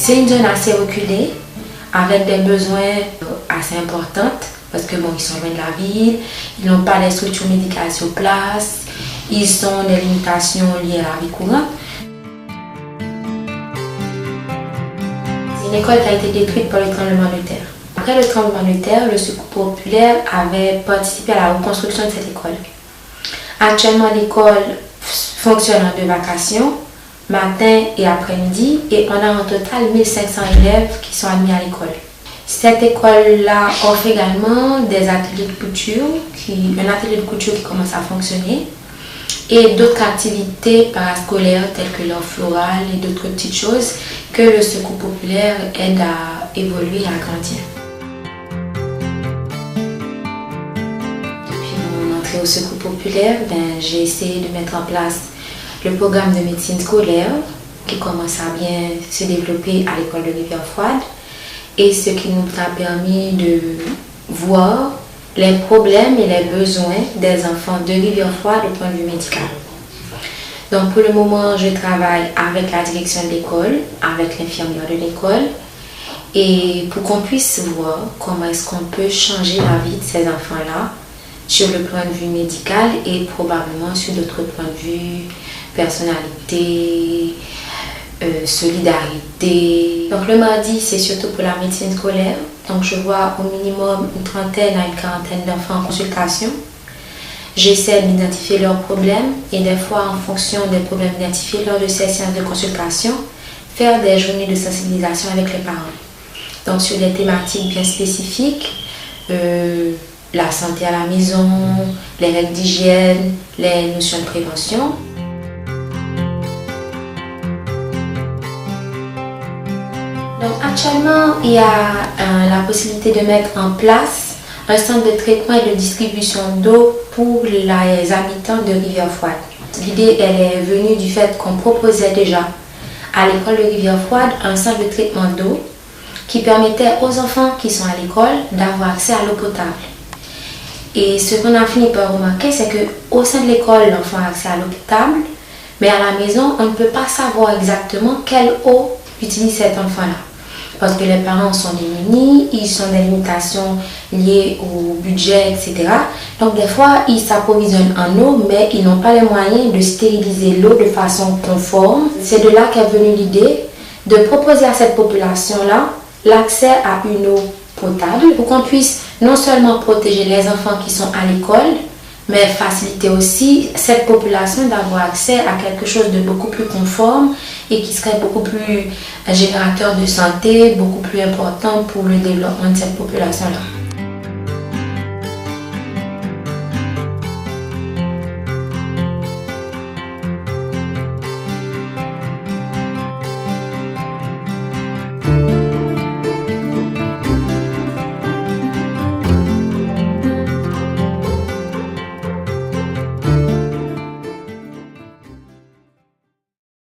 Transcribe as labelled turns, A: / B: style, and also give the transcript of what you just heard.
A: C'est une zone assez reculée, avec des besoins assez importants, parce que bon, ils sont loin de la ville, ils n'ont pas les structures médicales sur place, ils ont des limitations liées à la vie courante. C'est une école qui a été détruite par le tremblement de terre. Après le tremblement de terre, le Secours populaire avait participé à la reconstruction de cette école. Actuellement, l'école fonctionne en 2 vacations, matin et après-midi, et on a en total 1500 élèves qui sont admis à l'école. Cette école-là offre également des ateliers de couture, un atelier de couture qui commence à fonctionner, et d'autres activités parascolaires telles que l'art floral et d'autres petites choses que le Secours populaire aide à évoluer et à grandir. Depuis mon entrée au Secours populaire, j'ai essayé de mettre en place le programme de médecine scolaire qui commence à bien se développer à l'école de Rivière-Froide, et ce qui nous a permis de voir les problèmes et les besoins des enfants de Rivière-Froide au point de vue médical. Donc pour le moment, je travaille avec la direction de l'école, avec l'infirmière de l'école, et pour qu'on puisse voir comment est-ce qu'on peut changer la vie de ces enfants-là sur le point de vue médical et probablement sur d'autres points de vue, personnalité, solidarité. Donc le mardi, c'est surtout pour la médecine scolaire. Donc je vois au minimum une trentaine à une quarantaine d'enfants en consultation. J'essaie d'identifier leurs problèmes et des fois, en fonction des problèmes identifiés lors de ces séances de consultation, faire des journées de sensibilisation avec les parents. Donc sur des thématiques bien spécifiques, la santé à la maison, les règles d'hygiène, les notions de prévention. Donc actuellement, il y a la possibilité de mettre en place un centre de traitement et de distribution d'eau pour les habitants de Rivière-Froide. L'idée, elle est venue du fait qu'on proposait déjà à l'école de Rivière-Froide un centre de traitement d'eau qui permettait aux enfants qui sont à l'école d'avoir accès à l'eau potable. Et ce qu'on a fini par remarquer, c'est qu'au sein de l'école, l'enfant a accès à l'eau potable, mais à la maison, on ne peut pas savoir exactement quelle eau utilise cet enfant-là. Parce que les parents sont démunis, ils ont des limitations liées au budget, etc. Donc des fois, ils s'approvisionnent en eau, mais ils n'ont pas les moyens de stériliser l'eau de façon conforme. C'est de là qu'est venue l'idée de proposer à cette population-là l'accès à une eau potable pour qu'on puisse non seulement protéger les enfants qui sont à l'école, mais faciliter aussi cette population d'avoir accès à quelque chose de beaucoup plus conforme et qui serait beaucoup plus générateur de santé, beaucoup plus important pour le développement de cette population-là.